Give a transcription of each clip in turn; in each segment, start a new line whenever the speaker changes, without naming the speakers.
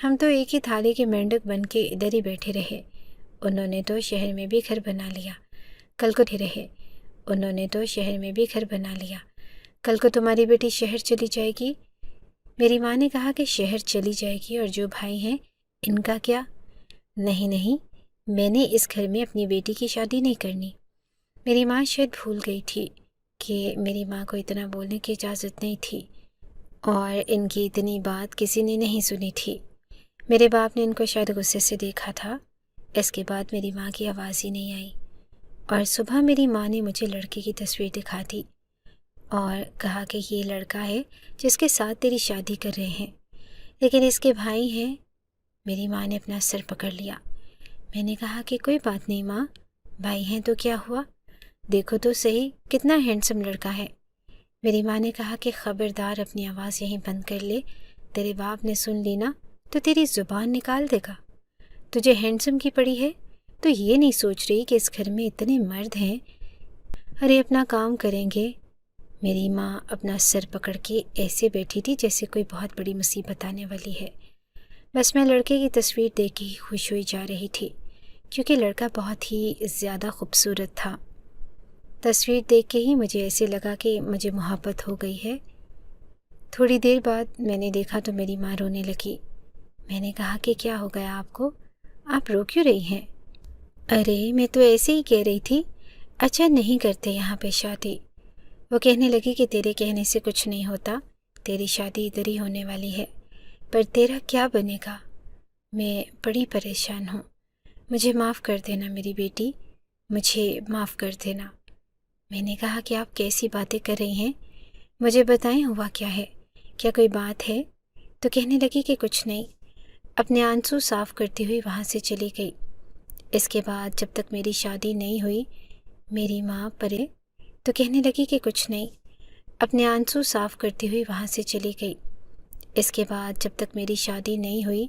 ہم تو ایک ہی تھالی کے مینڈک بن کے ادھر ہی بیٹھے رہے۔ انہوں نے تو شہر میں بھی گھر بنا لیا، کل کو رہے۔ انہوں نے تو شہر میں بھی گھر بنا لیا، کل کو تمہاری بیٹی شہر چلی جائے گی۔ میری ماں نے کہا کہ شہر چلی جائے گی اور جو بھائی ہیں ان کا کیا؟ نہیں نہیں، میں نے اس گھر میں اپنی بیٹی کی شادی نہیں کرنی۔ میری ماں شاید بھول گئی تھی کہ میری ماں کو اتنا بولنے کی اجازت نہیں تھی، اور ان کی اتنی بات کسی نے نہیں سنی تھی۔ میرے باپ نے ان کو شاید غصے سے دیکھا تھا۔ اس کے بعد میری ماں کی آواز ہی نہیں آئی، اور صبح میری ماں نے مجھے لڑکے کی تصویر دکھا دی اور کہا کہ یہ لڑکا ہے جس کے ساتھ تیری شادی کر رہے ہیں، لیکن اس کے بھائی ہیں۔ میری ماں نے اپنا سر پکڑ لیا۔ میں نے کہا کہ کوئی بات نہیں ماں، بھائی ہیں تو کیا ہوا، دیکھو تو صحیح کتنا ہینڈسم لڑکا ہے۔ میری ماں نے کہا کہ خبردار اپنی آواز یہیں بند کر لے، تیرے باپ نے سن لی نا تو تیری زبان نکال دے گا۔ تجھے ہینڈسم کی پڑی ہے تو یہ نہیں سوچ رہی کہ اس گھر میں اتنے مرد ہیں، ارے اپنا کام کریں گے۔ میری ماں اپنا سر پکڑ کے ایسے بیٹھی تھی جیسے کوئی بہت بڑی مصیبت آنے والی ہے۔ بس میں لڑکے کی تصویر دیکھ کے ہی خوش ہوئی جا رہی تھی، کیونکہ لڑکا بہت ہی زیادہ خوبصورت تھا۔ تصویر دیکھ کے ہی مجھے ایسے لگا کہ مجھے محبت ہو گئی ہے۔ تھوڑی دیر بعد میں نے دیکھا تو میری ماں رونے لگی۔ میں نے کہا کہ کیا ہو گیا آپ کو، آپ رو کیوں رہی ہیں؟ ارے میں تو ایسے ہی کہہ رہی تھی، اچھا نہیں کرتے یہاں پہ شادی۔ وہ کہنے لگی کہ تیرے کہنے سے کچھ نہیں ہوتا، تیری شادی ادھر ہی ہونے والی ہے، پر تیرا کیا بنے گا؟ میں بڑی پریشان ہوں، مجھے معاف کر دینا میری بیٹی، مجھے معاف کر دینا۔ میں نے کہا کہ آپ کیسی باتیں کر رہی ہیں، مجھے بتائیں ہوا کیا ہے، کیا کوئی بات ہے؟ تو کہنے لگی کہ کچھ نہیں، اپنے آنسو صاف کرتی ہوئی وہاں سے چلی گئی۔ اس کے بعد جب تک میری شادی نہیں ہوئی میری ماں پرے تو کہنے لگی کہ کچھ نہیں، اپنے آنسو صاف کرتی ہوئی وہاں سے چلی گئی۔ اس کے بعد جب تک میری شادی نہیں ہوئی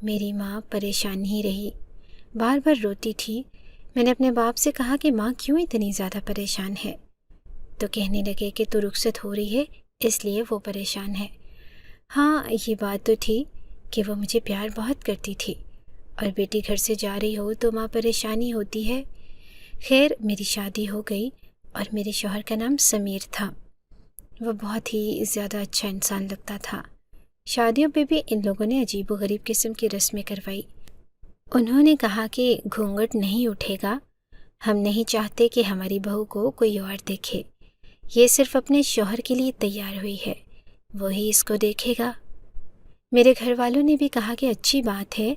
میری ماں پریشان ہی رہی، بار بار روتی تھی۔ میں نے اپنے باپ سے کہا کہ ماں کیوں اتنی زیادہ پریشان ہے؟ تو کہنے لگے کہ تو رخصت ہو رہی ہے اس لیے وہ پریشان ہے۔ ہاں یہ بات تو تھی کہ وہ مجھے پیار بہت کرتی تھی، اور بیٹی گھر سے جا رہی ہو تو ماں پریشانی ہوتی ہے۔ خیر میری شادی ہو گئی اور میرے شوہر کا نام سمیر تھا۔ وہ بہت ہی زیادہ اچھا انسان لگتا تھا۔ شادیوں پہ بھی ان لوگوں نے عجیب و غریب قسم کی رسمیں کروائی۔ انہوں نے کہا کہ گھونگھٹ نہیں اٹھے گا، ہم نہیں چاہتے کہ ہماری بہو کو کوئی اور دیکھے، یہ صرف اپنے شوہر کے لیے تیار ہوئی ہے، وہی اس کو دیکھے گا۔ میرے گھر والوں نے بھی کہا کہ اچھی بات ہے،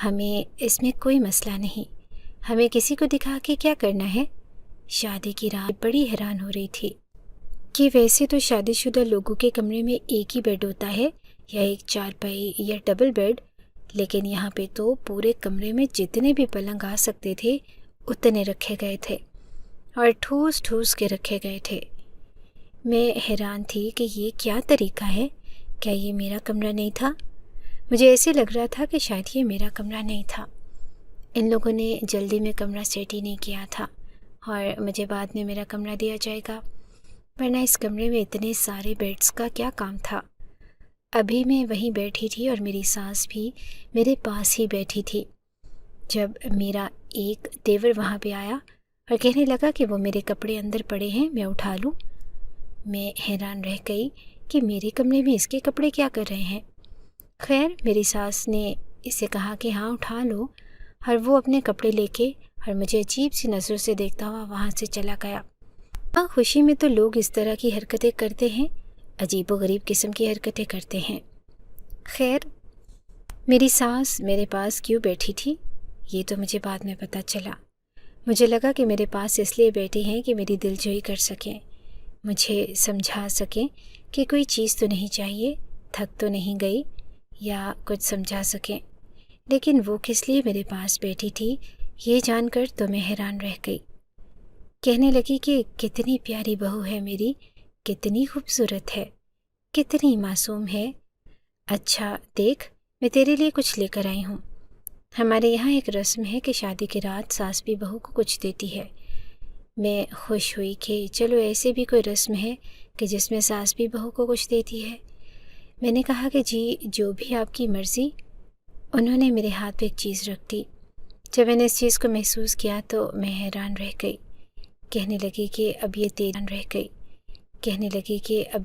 ہمیں اس میں کوئی مسئلہ نہیں، ہمیں کسی کو دکھا کے کیا کرنا ہے۔ شادی کی رات بڑی حیران ہو رہی تھی کہ ویسے تو شادی شدہ لوگوں کے کمرے میں ایک ہی بیڈ ہوتا ہے، یا ایک چارپائی یا ڈبل بیڈ، لیکن یہاں پہ تو پورے کمرے میں جتنے بھی پلنگ آ سکتے تھے اتنے رکھے گئے تھے، اور ٹھوس ٹھوس کے رکھے گئے تھے۔ میں حیران تھی کہ یہ کیا طریقہ ہے، کیا یہ میرا کمرہ نہیں تھا؟ مجھے ایسے لگ رہا تھا کہ شاید یہ میرا کمرہ نہیں تھا۔ ان لوگوں نے جلدی میں کمرہ سیٹ ہی نہیں کیا تھا، اور مجھے بعد میں میرا کمرہ دیا جائے گا، ورنہ اس کمرے میں اتنے سارے بیڈز کا کیا کام تھا۔ ابھی میں وہیں بیٹھی تھی اور میری ساس بھی میرے پاس ہی بیٹھی تھی، جب میرا ایک دیور وہاں پہ آیا اور کہنے لگا کہ وہ میرے کپڑے اندر پڑے ہیں، میں اٹھا لوں۔ میں حیران رہ گئی کہ میرے کمرے میں اس کے کپڑے کیا کر رہے ہیں۔ خیر میری ساس نے اسے کہا کہ ہاں اٹھا لو، اور وہ اپنے کپڑے لے کے اور مجھے عجیب سی نظروں سے دیکھتا ہوا وہاں سے چلا گیا۔ ہاں خوشی میں تو لوگ اس طرح کی حرکتیں کرتے ہیں، عجیب و غریب قسم کی حرکتیں کرتے ہیں۔ خیر میری ساس میرے پاس کیوں بیٹھی تھی یہ تو مجھے بعد میں پتہ چلا۔ مجھے لگا کہ میرے پاس اس لیے بیٹھی ہیں کہ میری دلجوئی کر سکیں، مجھے سمجھا سکیں کہ کوئی چیز تو نہیں چاہیے، تھک تو نہیں گئی، یا کچھ سمجھا سکیں۔ لیکن وہ کس لیے میرے پاس بیٹھی تھی یہ جان کر تو میں حیران رہ گئی۔ کہنے لگی کہ کتنی پیاری بہو ہے میری، کتنی خوبصورت ہے، کتنی معصوم ہے۔ اچھا دیکھ میں تیرے لیے کچھ لے کر آئی ہوں۔ ہمارے یہاں ایک رسم ہے کہ شادی کی رات ساس بھی بہو کو کچھ دیتی ہے۔ میں خوش ہوئی کہ چلو ایسے بھی کوئی رسم ہے کہ جس میں ساس بھی بہو کو کچھ دیتی ہے۔ میں نے کہا کہ جی جو بھی آپ کی مرضی، انہوں نے میرے ہاتھ پہ ایک چیز رکھ دی۔ جب میں نے اس چیز کو محسوس کیا تو میں حیران رہ گئی۔ کہنے لگی کہ اب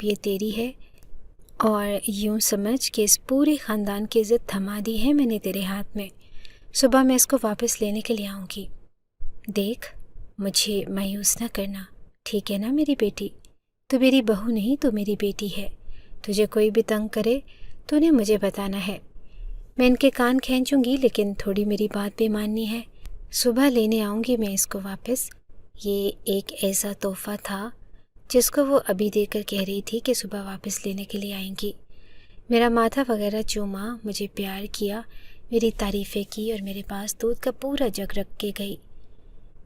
یہ تیری ہے اور یوں سمجھ کہ اس پورے خاندان کی عزت تھما دی ہے میں نے تیرے ہاتھ میں۔ صبح میں اس کو واپس لینے کے لیے آؤں گی۔ دیکھ، مجھے مایوس نہ کرنا، ٹھیک ہے نا میری بیٹی؟ تو میری بہو نہیں، تو میری بیٹی ہے۔ تجھے کوئی بھی تنگ کرے تو انہیں مجھے بتانا ہے، میں ان کے کان کھینچوں گی، لیکن تھوڑی میری بات بھی ماننی ہے۔ صبح لینے آؤں گی میں اس کو واپس۔ یہ ایک ایسا تحفہ تھا جس کو وہ ابھی دے کر کہہ رہی تھی کہ صبح واپس لینے کے لیے آئیں گی۔ میرا ماتھا وغیرہ چوما، مجھے پیار کیا، میری تعریفیں کی اور میرے پاس دودھ کا پورا جگ رکھ کے گئی۔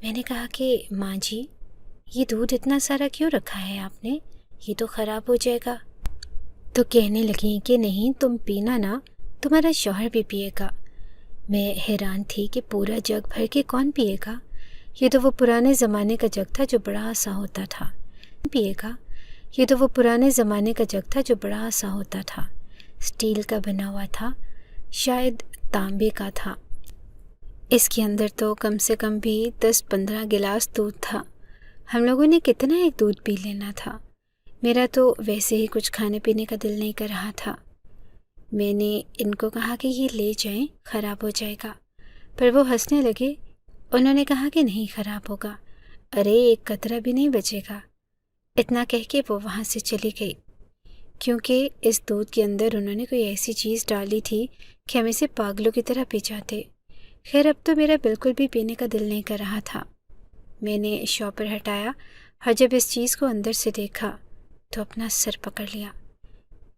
میں نے کہا کہ ماں جی، یہ دودھ اتنا سارا کیوں رکھا ہے آپ نے؟ یہ تو خراب ہو جائے گا۔ تو کہنے لگیں کہ نہیں، تم پینا نا، تمہارا شوہر بھی پیے گا۔ میں حیران تھی کہ پورا جگ بھر کے کون پیے گا؟ یہ تو وہ پرانے زمانے کا جگ تھا جو بڑا سا ہوتا تھا۔ اسٹیل کا بنا ہوا تھا، شاید تانبے کا تھا۔ اس کے اندر تو کم سے کم بھی 10-15 گلاس دودھ تھا۔ ہم لوگوں نے کتنا ایک دودھ پی لینا تھا۔ میرا تو ویسے ہی کچھ کھانے پینے کا دل نہیں کر رہا تھا۔ میں نے ان کو کہا کہ یہ لے جائیں، خراب ہو جائے گا، پر وہ ہنسنے لگے۔ انہوں نے کہا کہ نہیں خراب ہوگا، ارے ایک قطرہ بھی نہیں بچے گا۔ اتنا کہہ کے وہ وہاں سے چلی گئی، کیونکہ اس دودھ کے اندر انہوں نے کوئی ایسی چیز ڈالی تھی کہ ہم اسے پاگلوں کی طرح پی جاتے۔ خیر، اب تو میرا بالکل بھی پینے کا دل نہیں کر رہا تھا۔ میں نے شاپر ہٹایا اور جب اس چیز کو اندر سے دیکھا تو اپنا سر پکڑ لیا۔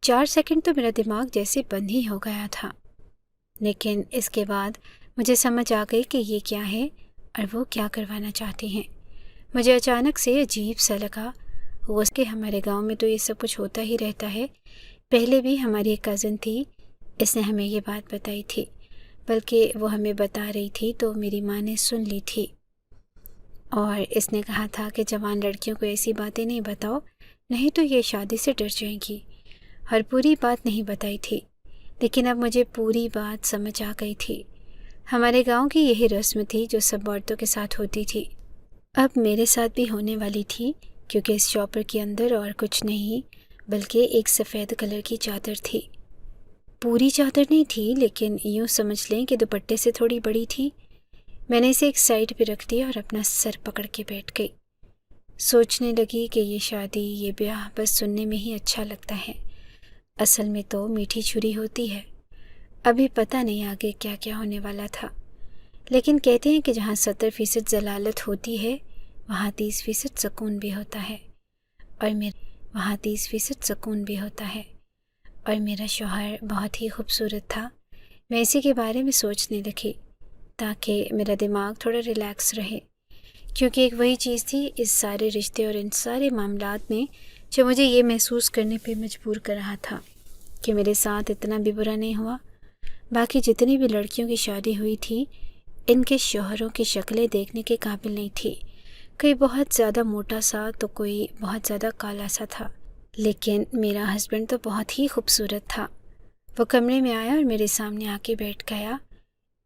4 سیکنڈ تو میرا دماغ جیسے بند ہی ہو گیا تھا، لیکن اس کے بعد مجھے سمجھ آ گئی کہ یہ کیا ہے اور وہ کیا کروانا چاہتے ہیں۔ مجھے اچانک سے عجیب سا لگا، وہ کہ ہمارے گاؤں میں تو یہ سب کچھ ہوتا ہی رہتا ہے۔ پہلے بھی ہماری ایک کزن تھی، اس نے ہمیں یہ بات بتائی تھی، بلکہ وہ ہمیں بتا رہی تھی تو میری ماں نے سن لی تھی، اور اس نے کہا تھا کہ جوان لڑکیوں کو ایسی باتیں نہیں بتاؤ، نہیں تو یہ شادی سے ڈر جائیں گی، اور پوری بات نہیں بتائی تھی۔ لیکن اب مجھے پوری بات سمجھ آ گئی تھی۔ ہمارے گاؤں کی یہی رسم تھی جو سب عورتوں کے ساتھ ہوتی تھی، اب میرے ساتھ بھی ہونے والی تھی، کیونکہ اس شاپر کے اندر اور کچھ نہیں بلکہ ایک سفید کلر کی چادر تھی۔ پوری چادر نہیں تھی، لیکن یوں سمجھ لیں کہ دوپٹے سے تھوڑی بڑی تھی۔ میں نے اسے ایک سائڈ پہ رکھ دیا اور اپنا سر پکڑ کے بیٹھ گئی۔ سوچنے لگی کہ یہ شادی، یہ بیاہ بس سننے میں ہی اچھا لگتا ہے، اصل میں تو میٹھی چھری ہوتی ہے۔ ابھی پتہ نہیں آگے کیا کیا ہونے والا تھا، لیکن کہتے ہیں کہ جہاں 70% ضلالت ہوتی ہے وہاں 30% سکون بھی ہوتا ہے، اور میرا شوہر بہت ہی خوبصورت تھا۔ میں اسی کے بارے میں سوچنے لگی تاکہ میرا دماغ تھوڑا ریلیکس رہے، کیونکہ ایک وہی چیز تھی اس سارے رشتے اور ان سارے معاملات میں جو مجھے یہ محسوس کرنے پہ مجبور کر رہا تھا کہ میرے ساتھ اتنا بھی برا نہیں ہوا۔ باقی جتنی بھی لڑکیوں کی شادی ہوئی تھی، ان کے شوہروں کی شکلیں دیکھنے کے قابل نہیں تھی، کوئی بہت زیادہ موٹا سا تو کوئی بہت زیادہ کالا سا تھا، لیکن میرا ہسبینڈ تو بہت ہی خوبصورت تھا۔ وہ کمرے میں آیا اور میرے سامنے آ کے بیٹھ گیا۔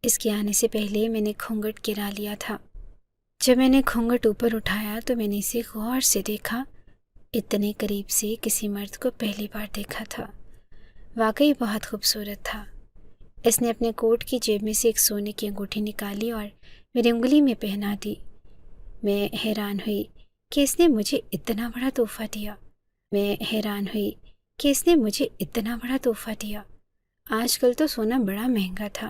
اس کے آنے سے پہلے میں نے گھونگھٹ گرا لیا تھا۔ جب میں نے گھونگھٹ اوپر اٹھایا تو میں نے اسے غور سے دیکھا، اتنے قریب سے کسی مرد کو پہلی بار دیکھا تھا۔ واقعی بہت خوبصورت تھا۔ اس نے اپنے کوٹ کی جیب میں سے ایک سونے کی انگوٹھی نکالی اور میری انگلی میں پہنا دی۔ میں حیران ہوئی کہ اس نے مجھے اتنا بڑا تحفہ دیا۔ آج کل تو سونا بڑا مہنگا تھا۔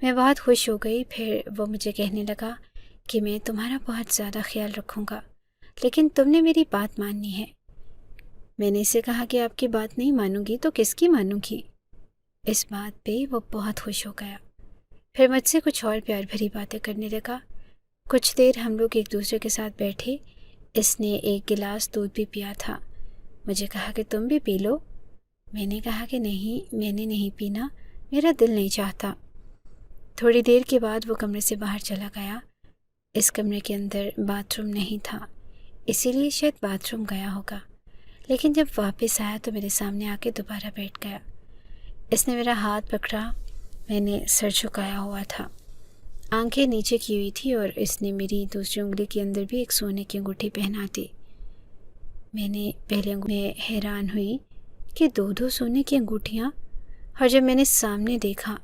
میں بہت خوش ہو گئی۔ پھر وہ مجھے کہنے لگا کہ میں تمہارا بہت زیادہ خیال رکھوں گا، لیکن تم نے میری بات ماننی ہے۔ میں نے اسے کہا کہ آپ کی بات نہیں مانوں گی تو کس کی مانوں گی؟ اس بات پہ وہ بہت خوش ہو گیا۔ پھر مجھ سے کچھ اور پیار بھری باتیں کرنے لگا۔ کچھ دیر ہم لوگ ایک دوسرے کے ساتھ بیٹھے۔ اس نے ایک گلاس دودھ بھی پیا تھا۔ مجھے کہا کہ تم بھی پی لو۔ میں نے کہا کہ نہیں، میں نے نہیں پینا، میرا دل نہیں چاہتا۔ تھوڑی دیر کے بعد وہ کمرے سے باہر چلا گیا۔ اس کمرے کے اندر باتھ روم نہیں تھا، اسی لیے شاید باتھ روم گیا ہوگا، لیکن جب واپس آیا تو میرے سامنے آ کے دوبارہ بیٹھ گیا۔ اس نے میرا ہاتھ پکڑا، میں نے سر جھکایا ہوا تھا، آنکھیں نیچے کی ہوئی تھی اور اس نے میری دوسری انگلی کے اندر بھی ایک سونے کی انگوٹھی پہنا دی۔ میں نے پہلے میں حیران ہوئی کہ دو سونے کی انگوٹھیاں، اور جب میں نے سامنے دیکھا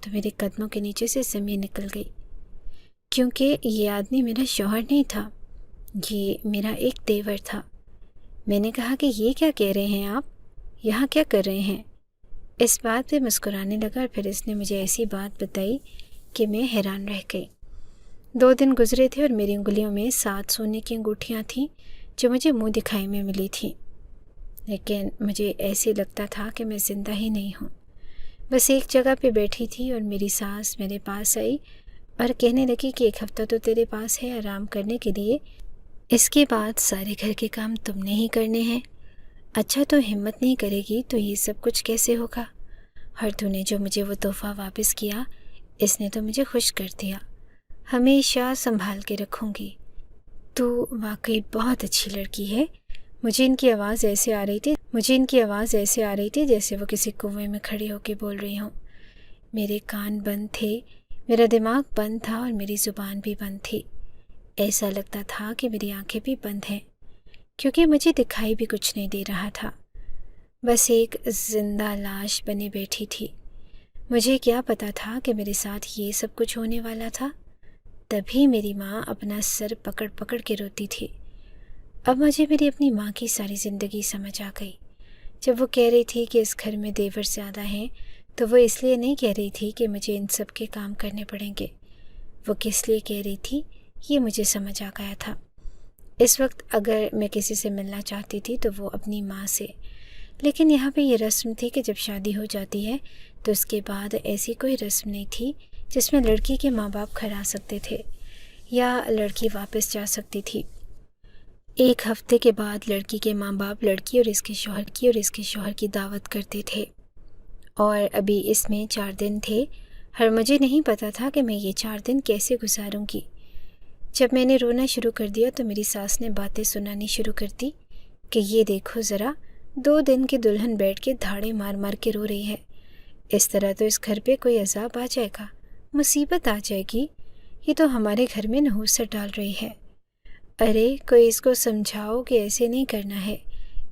تو میرے قدموں کے نیچے سے زمین نکل گئی، کیونکہ یہ آدمی میرا شوہر نہیں تھا، یہ میرا ایک دیور تھا۔ میں نے کہا کہ یہ کیا کہہ رہے ہیں آپ، یہاں کیا کر رہے ہیں؟ اس بات پہ مسکرانے لگا اور پھر اس نے مجھے ایسی بات بتائی کہ میں حیران رہ گئی۔ 2 دن گزرے تھے اور میری انگلیوں میں 7 سونے کی انگوٹھیاں تھیں جو مجھے منہ دکھائی میں ملی تھیں، لیکن مجھے ایسے لگتا تھا کہ میں زندہ ہی نہیں ہوں۔ بس ایک جگہ پہ بیٹھی تھی اور میری ساس میرے پاس آئی اور کہنے لگی کہ 1 ہفتہ تو تیرے پاس ہے آرام کرنے کے لیے، اس کے بعد سارے گھر کے کام تم نے ہی کرنے ہیں۔ اچھا تو ہمت نہیں کرے گی تو یہ سب کچھ کیسے ہوگا؟ اور تو نے جو مجھے وہ تحفہ واپس کیا، اس نے تو مجھے خوش کر دیا، ہمیشہ سنبھال کے رکھوں گی۔ تو واقعی بہت اچھی لڑکی ہے۔ مجھے ان کی آواز ایسے آ رہی تھی جیسے وہ کسی کنویں میں کھڑی ہو کے بول رہی ہوں۔ میرے کان بند تھے، میرا دماغ بند تھا اور میری زبان بھی بند تھی۔ ایسا لگتا تھا کہ میری آنکھیں بھی بند ہیں، کیونکہ مجھے دکھائی بھی کچھ نہیں دے رہا تھا، بس ایک زندہ لاش بنے بیٹھی تھی۔ مجھے کیا پتا تھا کہ میرے ساتھ یہ سب کچھ ہونے والا تھا؟ تبھی میری ماں اپنا سر پکڑ پکڑ کے روتی تھی۔ اب مجھے میری اپنی ماں کی ساری زندگی سمجھ آ گئی۔ جب وہ کہہ رہی تھی کہ اس گھر میں دیور زیادہ ہیں، تو وہ اس لیے نہیں کہہ رہی تھی کہ مجھے ان سب کے کام کرنے پڑیں گے، وہ کس لیے کہہ رہی تھی یہ مجھے سمجھ آ گیا تھا۔ اس وقت اگر میں کسی سے ملنا چاہتی تھی تو وہ اپنی ماں سے، لیکن یہاں پہ یہ رسم تھی کہ جب شادی ہو جاتی ہے تو اس کے بعد ایسی کوئی رسم نہیں تھی جس میں لڑکی کے ماں باپ گھر آ سکتے تھے یا لڑکی واپس جا سکتی تھی۔ 1 ہفتے کے بعد لڑکی کے ماں باپ لڑکی اور اس کے شوہر کی دعوت کرتے تھے، اور ابھی اس میں 4 دن تھے، اور مجھے نہیں پتا تھا کہ میں یہ 4 دن کیسے گزاروں گی۔ جب میں نے رونا شروع کر دیا تو میری ساس نے باتیں سنانی شروع کر دی کہ یہ دیکھو ذرا، 2 دن کی دلہن بیٹھ کے دھاڑے مار مار کے رو رہی ہے، اس طرح تو اس گھر پہ کوئی عذاب آ جائے گا، مصیبت آ جائے گی، یہ تو ہمارے گھر میں نحوست ڈال رہی ہے۔ ارے کوئی اس کو سمجھاؤ کہ ایسے نہیں کرنا ہے،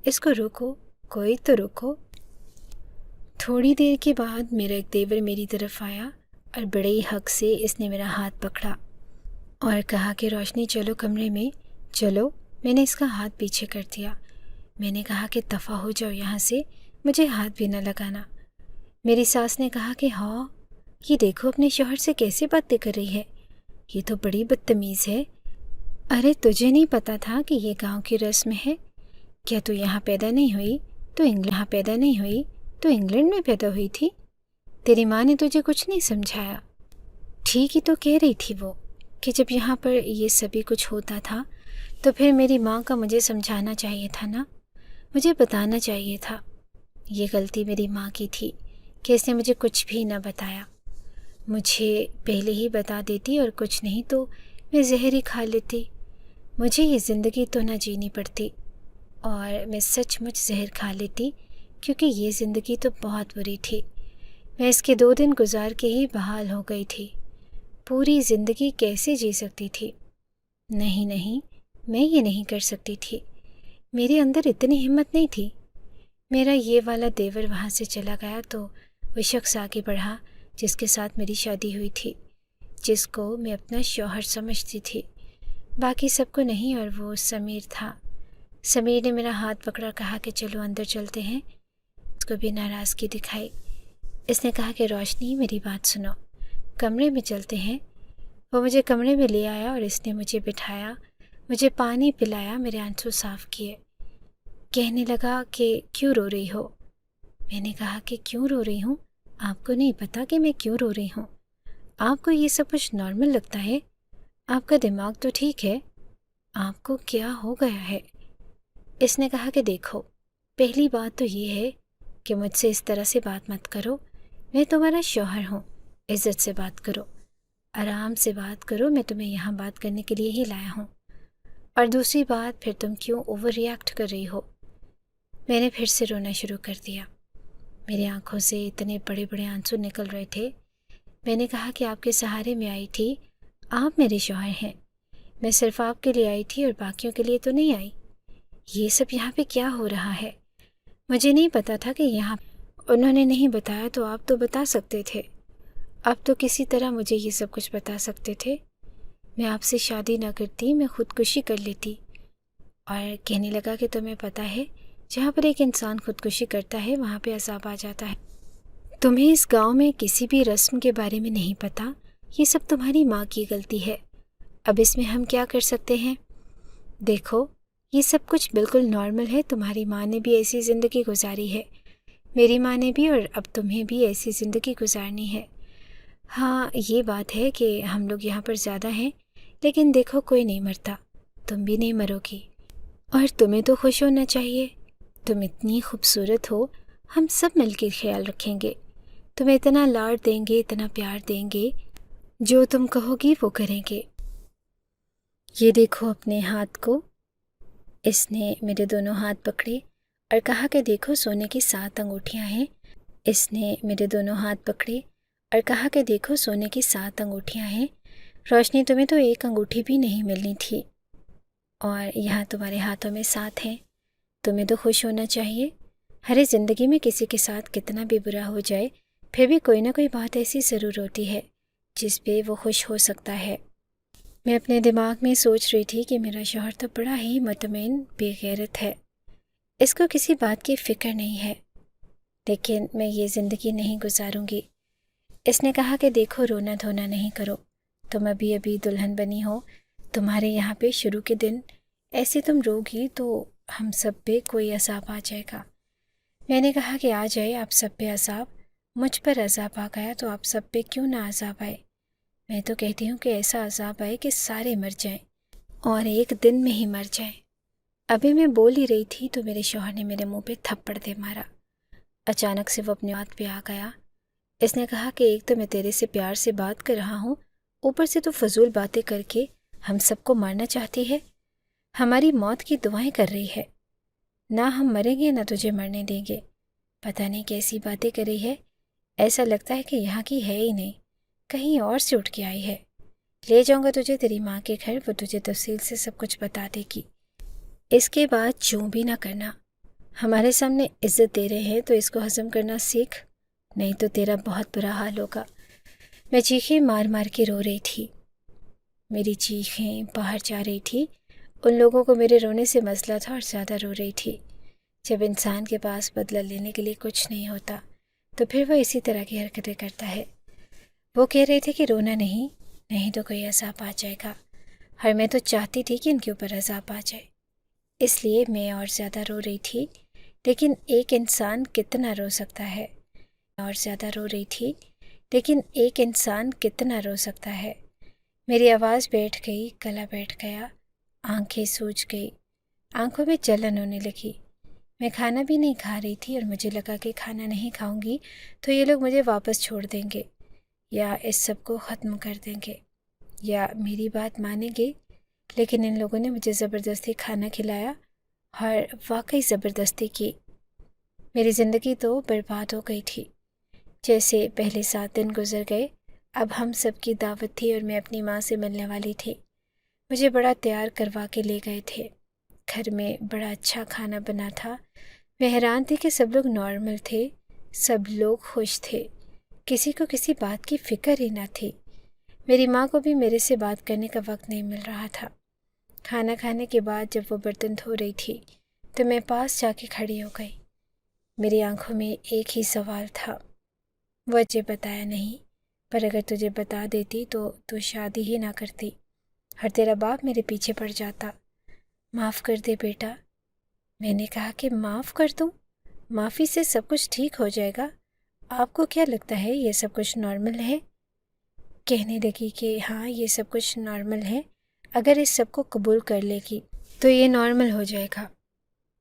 اس کو روکو، کوئی تو روکو۔ تھوڑی دیر کے بعد میرا ایک دیور میری طرف آیا اور بڑے ہی حق سے اس نے میرا ہاتھ پکڑا اور کہا کہ روشنی چلو کمرے میں چلو۔ میں نے اس کا ہاتھ پیچھے کر دیا۔ میں نے کہا کہ دفع ہو جاؤ یہاں سے، مجھے ہاتھ بھی نہ لگانا۔ میری ساس نے کہا کہ ہاں، یہ دیکھو اپنے شوہر سے کیسے باتیں کر رہی ہے، یہ تو بڑی بدتمیز ہے۔ ارے تجھے نہیں پتا تھا کہ یہ گاؤں کی رسم ہے؟ کیا تو یہاں پیدا نہیں ہوئی تو انگلینڈ میں پیدا ہوئی تھی؟ تیری ماں نے تجھے کچھ نہیں سمجھایا؟ ٹھیک ہی تو کہہ رہی تھی وہ کہ جب یہاں پر یہ سبھی کچھ ہوتا تھا تو پھر میری ماں کا مجھے سمجھانا چاہیے تھا نا، مجھے بتانا چاہیے تھا۔ یہ غلطی میری ماں کی تھی کہ اس نے مجھے کچھ بھی نہ بتایا۔ مجھے پہلے ہی بتا دیتی اور کچھ نہیں تو میں زہر ہی کھا لیتی، مجھے یہ زندگی تو نہ جینی پڑتی، اور میں سچ مچ زہر کھا لیتی کیونکہ یہ زندگی تو بہت بری تھی۔ میں اس کے 2 دن گزار کے ہی بحال ہو گئی تھی، پوری زندگی کیسے جی سکتی تھی؟ نہیں، میں یہ نہیں کر سکتی تھی، میرے اندر اتنی ہمت نہیں تھی۔ میرا یہ والا دیور وہاں سے چلا گیا تو وہ شخص آگے بڑھا جس کے ساتھ میری شادی ہوئی تھی، جس کو میں اپنا شوہر سمجھتی تھی، باقی سب کو نہیں، اور وہ سمیر تھا۔ سمیر نے میرا ہاتھ پکڑا، کہا کہ چلو اندر چلتے ہیں۔ اس کو بھی ناراضگی دکھائی۔ اس نے کہا کہ روشنی میری بات سنو، کمرے میں چلتے ہیں۔ وہ مجھے کمرے میں لے آیا اور اس نے مجھے بٹھایا، مجھے پانی پلایا، میرے آنسو صاف کیے۔ کہنے لگا کہ کیوں رو رہی ہو؟ میں نے کہا کہ کیوں رو رہی ہوں؟ آپ کو نہیں پتا کہ میں کیوں رو رہی ہوں؟ آپ کو یہ سب کچھ نارمل لگتا ہے؟ آپ کا دماغ تو ٹھیک ہے، آپ کو کیا ہو گیا ہے؟ اس نے کہا کہ دیکھو، پہلی بات تو یہ ہے کہ مجھ سے اس طرح سے بات مت کرو، میں تمہارا شوہر ہوں، عزت سے بات کرو، آرام سے بات کرو، میں تمہیں یہاں بات کرنے کے لیے ہی لایا ہوں۔ اور دوسری بات، پھر تم کیوں اوور ریئیکٹ کر رہی ہو؟ میں نے پھر سے رونا شروع کر دیا۔ میری آنکھوں سے اتنے بڑے بڑے آنسو نکل رہے تھے میں نے کہا کہ آپ کے سہارے میں آئی تھی، آپ میرے شوہر ہیں، میں صرف آپ کے لیے آئی تھی اور باقیوں کے لیے تو نہیں آئی۔ یہ سب یہاں پہ کیا ہو رہا ہے؟ مجھے نہیں پتا تھا کہ یہاں انہوں نے نہیں بتایا تو آپ تو بتا سکتے تھے، آپ تو کسی طرح مجھے یہ سب کچھ بتا سکتے تھے۔ میں آپ سے شادی نہ کرتی، میں خودکشی کر لیتی۔ اور کہنے لگا کہ تمہیں پتہ ہے جہاں پر ایک انسان خودکشی کرتا ہے وہاں پہ عذاب آ جاتا ہے۔ تمہیں اس گاؤں میں کسی بھی رسم کے بارے میں نہیں پتہ، یہ سب تمہاری ماں کی غلطی ہے۔ اب اس میں ہم کیا کر سکتے ہیں؟ دیکھو یہ سب کچھ بالکل نارمل ہے، تمہاری ماں نے بھی ایسی زندگی گزاری ہے، میری ماں نے بھی، اور اب تمہیں بھی ایسی زندگی گزارنی ہے۔ ہاں یہ بات ہے کہ ہم لوگ یہاں پر زیادہ ہیں، لیکن دیکھو کوئی نہیں مرتا، تم بھی نہیں مرو گی، اور تمہیں تو خوش ہونا چاہیے، تم اتنی خوبصورت ہو، ہم سب مل کے خیال رکھیں گے، تمہیں اتنا لاڑ دیں گے، اتنا پیار دیں گے، جو تم کہو گی وہ کریں گے۔ یہ دیکھو اپنے ہاتھ کو۔ اس نے میرے دونوں ہاتھ پکڑے اور کہا کہ دیکھو سونے کی 7 انگوٹھیاں ہیں۔ اس نے میرے دونوں ہاتھ پکڑے اور کہا کہ دیکھو سونے کی 7 انگوٹھیاں ہیں، روشنی تمہیں تو 1 انگوٹھی بھی نہیں ملنی تھی، اور یہاں تمہارے ہاتھوں میں 7 ہیں، تمہیں تو خوش ہونا چاہیے۔ ہر زندگی میں کسی کے ساتھ کتنا بھی برا ہو جائے پھر بھی کوئی نہ کوئی بات ایسی ضرور ہوتی ہے جس پہ وہ خوش ہو سکتا ہے۔ میں اپنے دماغ میں سوچ رہی تھی کہ میرا شوہر تو بڑا ہی مطمئن بے غیرت ہے، اس کو کسی بات کی فکر نہیں ہے، لیکن میں یہ زندگی نہیں گزاروں گی۔ اس نے کہا کہ دیکھو رونا دھونا نہیں کرو، تم ابھی ابھی دلہن بنی ہو، تمہارے یہاں پہ شروع کے دن ایسے تم روگی تو ہم سب پہ کوئی عذاب آ جائے گا۔ میں نے کہا کہ آ جائے آپ سب پہ عذاب، مجھ پر عذاب آ گیا تو آپ سب پہ کیوں نہ عذاب آئے؟ میں تو کہتی ہوں کہ ایسا عذاب آئے کہ سارے مر جائیں اور ایک دن میں ہی مر جائیں۔ ابھی میں بول ہی رہی تھی تو میرے شوہر نے میرے منہ پہ تھپڑ دے مارا۔ اچانک سے وہ اپنی بات پہ آ گیا۔ اس نے کہا کہ ایک تو میں تیرے سے پیار سے بات کر رہا ہوں، اوپر سے تو فضول باتیں کر کے ہم سب کو مارنا چاہتی ہے، ہماری موت کی دعائیں کر رہی ہے، نہ ہم مریں گے نہ تجھے مرنے دیں گے۔ پتہ نہیں کیسی باتیں کر رہی ہے، ایسا لگتا ہے کہ یہاں کی ہے ہی نہیں، کہیں اور سے اٹھ کے آئی ہے۔ لے جاؤں گا تجھے تیری ماں کے گھر، وہ تجھے تفصیل سے سب کچھ بتا دے گی۔ اس کے بعد چوں بھی نہ کرنا، ہمارے سامنے عزت دے رہے ہیں تو اس کو ہضم کرنا سیکھ، نہیں تو تیرا بہت برا حال ہوگا۔ میں چیخیں مار مار کے رو رہی تھی، میری چیخیں باہر جا رہی تھی، ان لوگوں کو میرے رونے سے مسئلہ تھا اور زیادہ رو رہی تھی۔ جب انسان کے پاس بدلہ لینے کے لیے کچھ نہیں ہوتا تو پھر وہ اسی طرح کی حرکتیں کرتا ہے۔ وہ کہہ رہے تھے کہ رونا نہیں تو کوئی عذاب آ جائے گا، اور میں تو چاہتی تھی کہ ان کے اوپر عذاب آ جائے، اس لیے میں اور زیادہ رو رہی تھی۔ لیکن ایک انسان کتنا رو سکتا ہے؟ اور زیادہ رو رہی تھی، لیکن ایک انسان کتنا رو سکتا ہے؟ میری آواز بیٹھ گئی، گلا بیٹھ گیا، آنکھیں سوج گئی، آنکھوں میں جلن ہونے لگی۔ میں کھانا بھی نہیں کھا رہی تھی اور مجھے لگا کہ کھانا نہیں کھاؤں گی تو یہ لوگ مجھے واپس چھوڑ دیں گے، یا اس سب کو ختم کر دیں گے، یا میری بات مانیں گے۔ لیکن ان لوگوں نے مجھے زبردستی کھانا کھلایا، اور واقعی زبردستی کی۔ میری زندگی تو برباد ہو گئی تھی۔ جیسے پہلے 7 دن گزر گئے، اب ہم سب کی دعوت تھی اور میں اپنی ماں سے ملنے والی تھی۔ مجھے بڑا تیار کروا کے لے گئے تھے، گھر میں بڑا اچھا کھانا بنا تھا۔ میں حیران تھی کہ سب لوگ نارمل تھے، سب لوگ خوش تھے، کسی کو کسی بات کی فکر ہی نہ تھی۔ میری ماں کو بھی میرے سے بات کرنے کا وقت نہیں مل رہا تھا۔ کھانا کھانے کے بعد جب وہ برتن دھو رہی تھی تو میں پاس جا کے کھڑی ہو گئی۔ میری آنکھوں میں ایک ہی سوال تھا، وجہ بتایا نہیں، پر اگر تجھے بتا دیتی تو شادی ہی نہ کرتی اور تیرا باپ میرے پیچھے پڑ جاتا۔ معاف کر دے بیٹا۔ میں نے کہا کہ معاف کر دوں؟ معافی سے سب کچھ ٹھیک ہو جائے گا؟ آپ کو کیا لگتا ہے یہ سب کچھ نارمل ہے؟ کہنے لگی کہ ہاں یہ سب کچھ نارمل ہے، اگر اس سب کو قبول کر لے گی تو یہ نارمل ہو جائے گا۔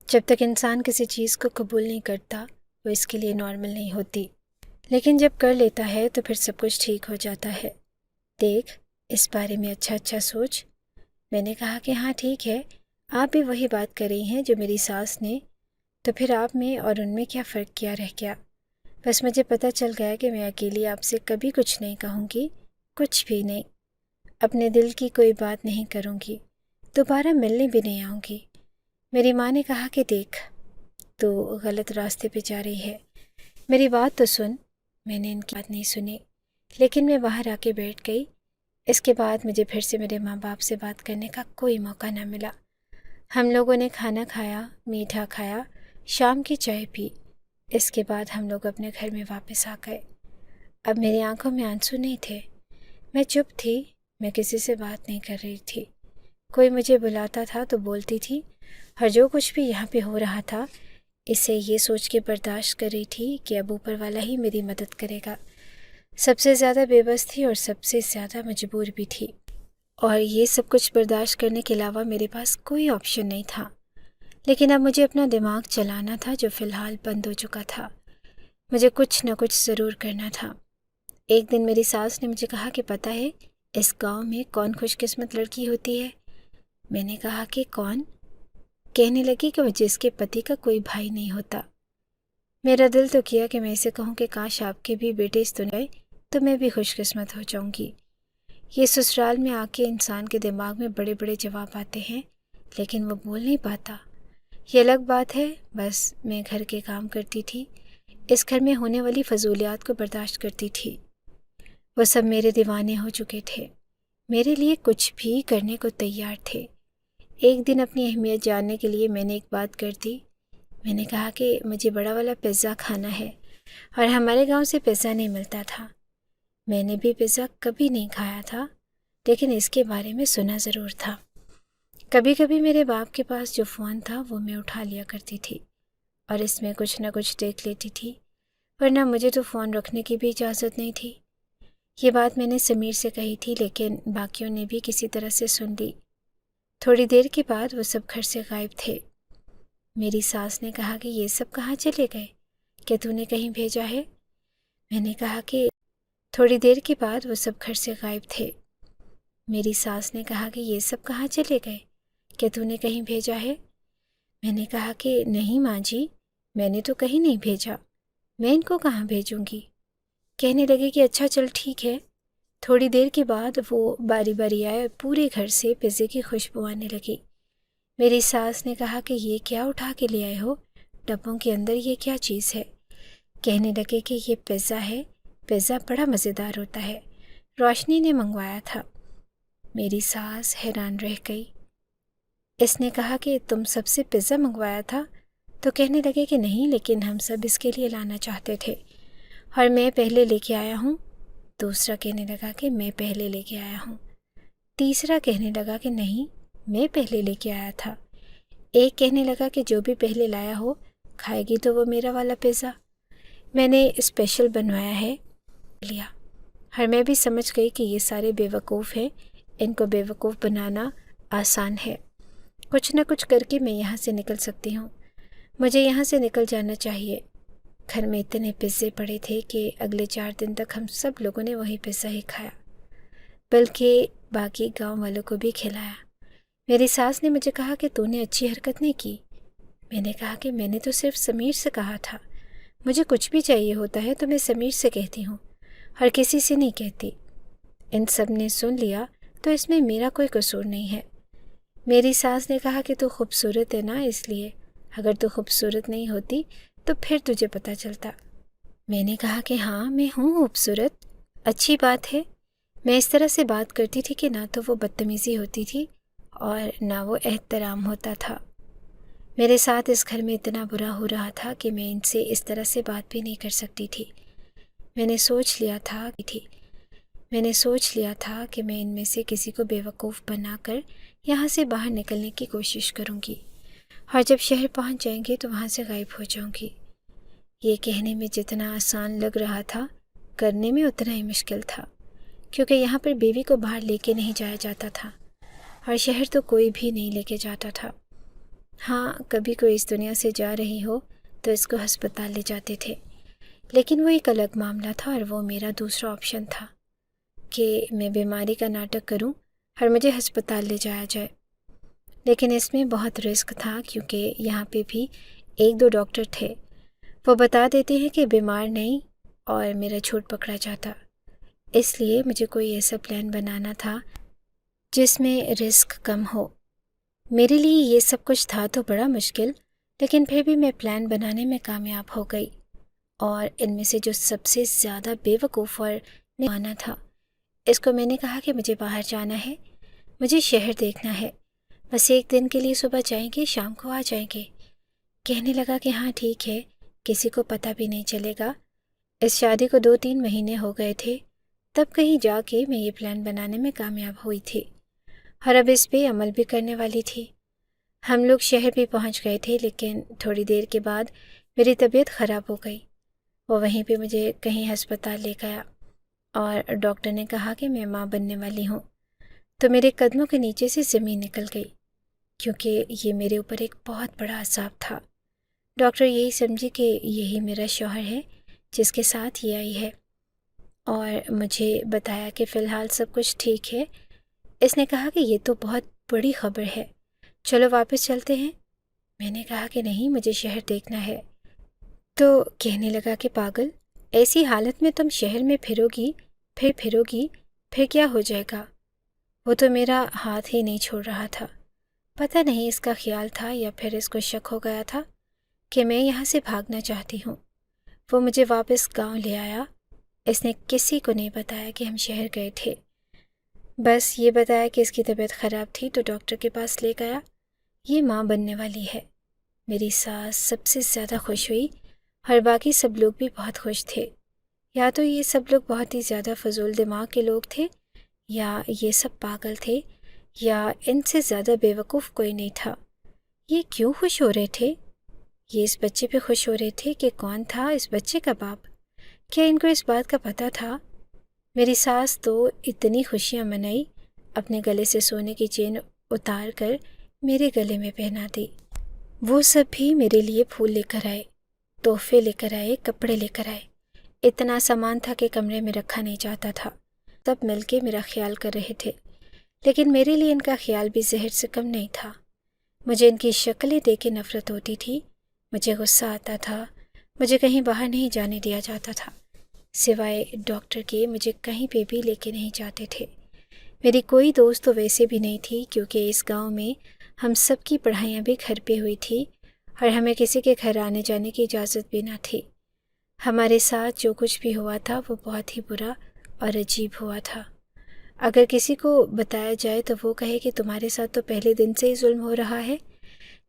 جب تک انسان کسی چیز کو قبول نہیں کرتا وہ اس کے لیے نارمل نہیں ہوتی، لیکن جب کر لیتا ہے تو پھر سب کچھ ٹھیک ہو جاتا ہے۔ دیکھ اس بارے میں اچھا سوچ۔ میں نے کہا کہ ہاں ٹھیک ہے، آپ بھی وہی بات کر رہی ہیں جو میری ساس نے، تو پھر آپ میں اور ان میں کیا فرق کیا رہ گیا؟ بس مجھے پتہ چل گیا کہ میں اکیلی آپ سے کبھی کچھ نہیں کہوں گی، کچھ بھی نہیں، اپنے دل کی کوئی بات نہیں کروں گی، دوبارہ ملنے بھی نہیں آؤں گی۔ میری ماں نے کہا کہ دیکھ، تو غلط راستے پہ جا رہی ہے، میری بات تو سن۔ میں نے ان کی بات نہیں سنی، لیکن میں باہر آ کے بیٹھ گئی۔ اس کے بعد مجھے پھر سے میرے ماں باپ سے بات کرنے کا کوئی موقع نہ ملا۔ ہم لوگوں نے کھانا کھایا، میٹھا کھایا، شام کی چائے پی۔ اس کے بعد ہم لوگ اپنے گھر میں واپس آ گئے۔ اب میری آنکھوں میں آنسو نہیں تھے، میں چپ تھی، میں کسی سے بات نہیں کر رہی تھی۔ کوئی مجھے بلاتا تھا تو بولتی تھی، اور جو کچھ بھی یہاں پہ ہو رہا تھا اسے یہ سوچ کے برداشت کر رہی تھی کہ اب اوپر والا ہی میری مدد کرے گا۔ سب سے زیادہ بے بس تھی اور سب سے زیادہ مجبور بھی تھی، اور یہ سب کچھ برداشت کرنے کے علاوہ میرے پاس کوئی آپشن نہیں تھا۔ لیکن اب مجھے اپنا دماغ چلانا تھا جو فی الحال بند ہو چکا تھا۔ مجھے کچھ نہ کچھ ضرور کرنا تھا۔ ایک دن میری ساس نے مجھے کہا کہ پتہ ہے اس گاؤں میں کون خوش قسمت لڑکی ہوتی ہے؟ میں نے کہا کہ کون؟ کہنے لگی کہ وہ جس کے پتی کا کوئی بھائی نہیں ہوتا۔ میرا دل تو کیا کہ میں اسے کہوں کہ کاش آپ کے بھی بیٹے اس دنیا آئے تو میں بھی خوش قسمت ہو جاؤں گی۔ یہ سسرال میں آ کے انسان کے دماغ میں بڑے بڑے جواب آتے ہیں، لیکن وہ بول نہیں پاتا۔ یہ الگ بات ہے، بس میں گھر کے کام کرتی تھی، اس گھر میں ہونے والی فضولیات کو برداشت کرتی تھی۔ وہ سب میرے دیوانے ہو چکے تھے، میرے لیے کچھ بھی کرنے کو تیار تھے۔ ایک دن اپنی اہمیت جاننے کے لیے میں نے ایک بات کر دی۔ میں نے کہا کہ مجھے بڑا والا پیزا کھانا ہے، اور ہمارے گاؤں سے پیزا نہیں ملتا تھا۔ میں نے بھی پیزا کبھی نہیں کھایا تھا، لیکن اس کے بارے میں سنا ضرور تھا۔ کبھی کبھی میرے باپ کے پاس جو فون تھا وہ میں اٹھا لیا کرتی تھی، اور اس میں کچھ نہ کچھ دیکھ لیتی تھی، ورنہ مجھے تو فون رکھنے کی بھی اجازت نہیں تھی۔ یہ بات میں نے سمیر سے کہی تھی، لیکن باقیوں نے بھی کسی طرح سے سن لی۔ تھوڑی دیر کے بعد وہ سب گھر سے غائب تھے۔ میری ساس نے کہا کہ یہ سب کہاں چلے گئے؟ کیا تو نے کہیں بھیجا ہے؟ میں نے کہا کہ تھوڑی دیر کے بعد وہ سب گھر سے غائب تھے۔ میری ساس نے کہا کہ یہ سب کہاں چلے گئے؟ کیا تو نے کہیں بھیجا ہے؟ میں نے کہا کہ نہیں ماں جی، میں نے تو کہیں نہیں بھیجا، میں ان کو کہاں بھیجوں گی؟ کہنے لگے کہ اچھا چل ٹھیک ہے۔ تھوڑی دیر کے بعد وہ باری باری آئے، پورے گھر سے پیزے کی خوشبو آنے لگی۔ میری ساس نے کہا کہ یہ کیا اٹھا کے لے آئے ہو؟ ڈبوں کے اندر یہ کیا چیز ہے؟ کہنے لگے کہ یہ پیزا ہے، پیزا بڑا مزیدار ہوتا ہے، روشنی نے منگوایا تھا۔ میری ساس حیران رہ گئی۔ اس نے کہا کہ تم سب سے پیزا منگوایا تھا؟ تو کہنے لگے کہ نہیں، لیکن ہم سب اس کے لیے لانا چاہتے تھے، اور میں پہلے لے کے آیا ہوں۔ دوسرا کہنے لگا کہ میں پہلے لے کے آیا ہوں۔ تیسرا کہنے لگا کہ نہیں، میں پہلے لے کے آیا تھا۔ ایک کہنے لگا کہ جو بھی پہلے لایا ہو کھائے گی تو وہ میرا والا پیزا، میں نے اسپیشل بنوایا ہے، لیا۔ اور میں بھی سمجھ گئی کہ یہ سارے بے وقوف ہیں، ان کو بے وقوف بنانا آسان ہے۔ کچھ نہ کچھ کر کے میں یہاں سے نکل سکتی ہوں، مجھے یہاں سے نکل جانا چاہیے۔ گھر میں اتنے پیزے پڑے تھے کہ اگلے 4 دن تک ہم سب لوگوں نے وہی پیزا ہی کھایا، بلکہ باقی گاؤں والوں کو بھی کھلایا۔ میری ساس نے مجھے کہا کہ تو نے اچھی حرکت نہیں کی۔ میں نے کہا کہ میں نے تو صرف سمیر سے کہا تھا، مجھے کچھ بھی چاہیے ہوتا ہے تو میں سمیر سے کہتی ہوں، اور کسی سے نہیں کہتی۔ ان سب نے سن لیا تو اس میں میرا کوئی قصور نہیں ہے۔ میری ساس نے کہا کہ تو خوبصورت ہے نا، اس لیے اگر تو خوبصورت نہیں ہوتی تو پھر تجھے پتہ چلتا۔ میں نے کہا کہ ہاں میں ہوں خوبصورت، اچھی بات ہے۔ میں اس طرح سے بات کرتی تھی کہ نہ تو وہ بدتمیزی ہوتی تھی اور نہ وہ احترام ہوتا تھا۔ میرے ساتھ اس گھر میں اتنا برا ہو رہا تھا کہ میں ان سے اس طرح سے بات بھی نہیں کر سکتی تھی۔ میں نے سوچ لیا تھا کہ میں ان میں سے کسی کو بیوقوف بنا کر یہاں سے باہر نکلنے کی کوشش کروں گی، اور جب شہر پہنچ جائیں گے تو وہاں سے غائب ہو جاؤں گی۔ یہ کہنے میں جتنا آسان لگ رہا تھا، کرنے میں اتنا ہی مشکل تھا، کیونکہ یہاں پر بیوی کو باہر لے کے نہیں جایا جاتا تھا، اور شہر تو کوئی بھی نہیں لے کے جاتا تھا۔ ہاں، کبھی کوئی اس دنیا سے جا رہی ہو تو اس کو ہسپتال لے جاتے تھے، لیکن وہ ایک الگ معاملہ تھا، اور وہ میرا دوسرا آپشن تھا کہ میں بیماری کا ناٹک کروں اور مجھے ہسپتال لے جایا جائے۔ لیکن اس میں بہت رسک تھا، کیونکہ یہاں پہ بھی 1-2 ڈاکٹر تھے، وہ بتا دیتے ہیں کہ بیمار نہیں اور میرا جھوٹ پکڑا جاتا۔ اس لیے مجھے کوئی ایسا پلان بنانا تھا جس میں رسک کم ہو۔ میرے لیے یہ سب کچھ تھا تو بڑا مشکل، لیکن پھر بھی میں پلان بنانے میں کامیاب ہو گئی۔ اور ان میں سے جو سب سے زیادہ بے وقوف اور نانا تھا، اس کو میں نے کہا کہ مجھے باہر جانا ہے، مجھے شہر دیکھنا ہے، بس ایک دن کے لیے صبح جائیں گے، شام کو آ جائیں گے۔ کہنے لگا کہ ہاں ٹھیک ہے، کسی کو پتہ بھی نہیں چلے گا۔ اس شادی کو 2-3 مہینے ہو گئے تھے، تب کہیں جا کے میں یہ پلان بنانے میں کامیاب ہوئی تھی اور اب اس پہ عمل بھی کرنے والی تھی۔ ہم لوگ شہر بھی پہنچ گئے تھے، لیکن تھوڑی دیر کے بعد میری طبیعت خراب ہو گئی۔ وہ وہیں پہ مجھے کہیں ہسپتال لے گیا اور ڈاکٹر نے کہا کہ میں ماں بننے والی ہوں۔ تو میرے قدموں کے نیچے سے زمین نکل گئی، کیونکہ یہ میرے اوپر ایک بہت بڑا عذاب تھا۔ ڈاکٹر یہی سمجھی کہ یہی میرا شوہر ہے جس کے ساتھ یہ آئی ہے، اور مجھے بتایا کہ فی الحال سب کچھ ٹھیک ہے۔ اس نے کہا کہ یہ تو بہت بڑی خبر ہے، چلو واپس چلتے ہیں۔ میں نے کہا کہ نہیں، مجھے شہر دیکھنا ہے۔ تو کہنے لگا کہ پاگل، ایسی حالت میں تم شہر میں پھرو گی، پھر کیا ہو جائے گا؟ وہ تو میرا ہاتھ ہی نہیں چھوڑ رہا تھا۔ پتہ نہیں اس کا خیال تھا یا پھر اس کو شک ہو گیا تھا کہ میں یہاں سے بھاگنا چاہتی ہوں۔ وہ مجھے واپس گاؤں لے آیا۔ اس نے کسی کو نہیں بتایا کہ ہم شہر گئے تھے، بس یہ بتایا کہ اس کی طبیعت خراب تھی تو ڈاکٹر کے پاس لے گیا۔ یہ ماں بننے والی ہے۔ میری ساس سب سے زیادہ خوش ہوئی اور باقی سب لوگ بھی بہت خوش تھے۔ یا تو یہ سب لوگ بہت ہی زیادہ فضول دماغ کے لوگ تھے، یا یہ سب پاگل تھے، یا ان سے زیادہ بے وقوف کوئی نہیں تھا۔ یہ کیوں خوش ہو رہے تھے؟ یہ اس بچے پہ خوش ہو رہے تھے کہ کون تھا اس بچے کا باپ؟ کیا ان کو اس بات کا پتہ تھا؟ میری ساس تو اتنی خوشیاں منائی، اپنے گلے سے سونے کی چین اتار کر میرے گلے میں پہنا دی۔ وہ سب بھی میرے لیے پھول لے کر آئے، تحفے لے کر آئے، کپڑے لے کر آئے۔ اتنا سامان تھا کہ کمرے میں رکھا نہیں جاتا تھا۔ سب مل کے میرا خیال کر رہے تھے، لیکن میرے لیے ان کا خیال بھی زہر سے کم نہیں تھا۔ مجھے ان کی شکلیں دیکھ کے نفرت ہوتی تھی، مجھے غصہ آتا تھا، مجھے کہیں باہر نہیں جانے دیا جاتا تھا، سوائے ڈاکٹر کے مجھے کہیں پہ بھی لے کے نہیں جاتے تھے۔ میری کوئی دوست تو ویسے بھی نہیں تھی، کیونکہ اس گاؤں میں ہم سب کی پڑھائیاں بھی گھر پہ ہوئی تھی اور ہمیں کسی کے گھر آنے جانے کی اجازت بھی نہ تھی۔ ہمارے ساتھ جو کچھ بھی ہوا تھا وہ بہت ہی برا اور عجیب ہوا تھا۔ اگر کسی کو بتایا جائے تو وہ کہے کہ تمہارے ساتھ تو پہلے دن سے ہی ظلم ہو رہا ہے،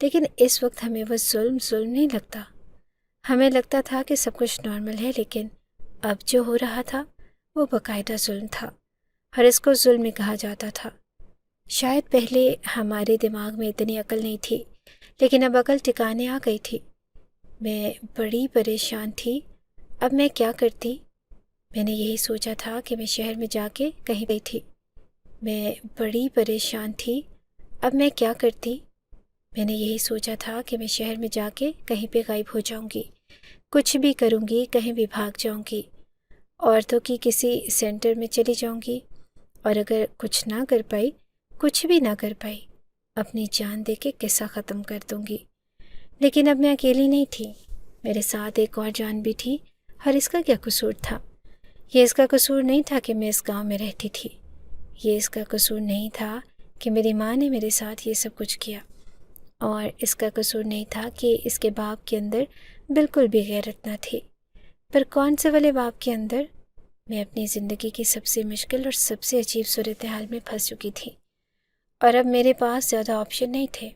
لیکن اس وقت ہمیں وہ ظلم نہیں لگتا۔ ہمیں لگتا تھا کہ سب کچھ نارمل ہے، لیکن اب جو ہو رہا تھا وہ باقاعدہ ظلم تھا، اور اس کو ظلم ہی کہا جاتا تھا۔ شاید پہلے ہمارے دماغ میں اتنی عقل نہیں تھی، لیکن اب عقل ٹھکانے آ گئی تھی۔ میں بڑی پریشان تھی، اب میں کیا کرتی؟ میں نے یہی سوچا تھا کہ میں شہر میں جا کے کہیں گئی تھی۔ میں بڑی پریشان تھی، اب میں کیا کرتی؟ میں نے یہی سوچا تھا کہ میں شہر میں جا کے کہیں پہ غائب ہو جاؤں گی، کچھ بھی کروں گی، کہیں بھی بھاگ جاؤں گی، عورتوں کی کسی سینٹر میں چلی جاؤں گی، اور اگر کچھ نہ کر پائی، کچھ بھی نہ کر پائی، اپنی جان دے کے قصہ ختم کر دوں گی۔ لیکن اب میں اکیلی نہیں تھی، میرے ساتھ ایک اور جان بھی تھی، اور اس کا کیا قصور تھا؟ یہ اس کا قصور نہیں تھا کہ میں اس گاؤں میں رہتی تھی، یہ اس کا قصور نہیں تھا کہ میری ماں نے میرے ساتھ یہ سب کچھ کیا، اور اس کا قصور نہیں تھا کہ اس کے باپ کے اندر بالکل بھی غیرت نہ تھی۔ پر کون سے والے باپ کے اندر؟ میں اپنی زندگی کی سب سے مشکل اور سب سے عجیب صورتحال میں پھنس چکی تھی، اور اب میرے پاس زیادہ آپشن نہیں تھے۔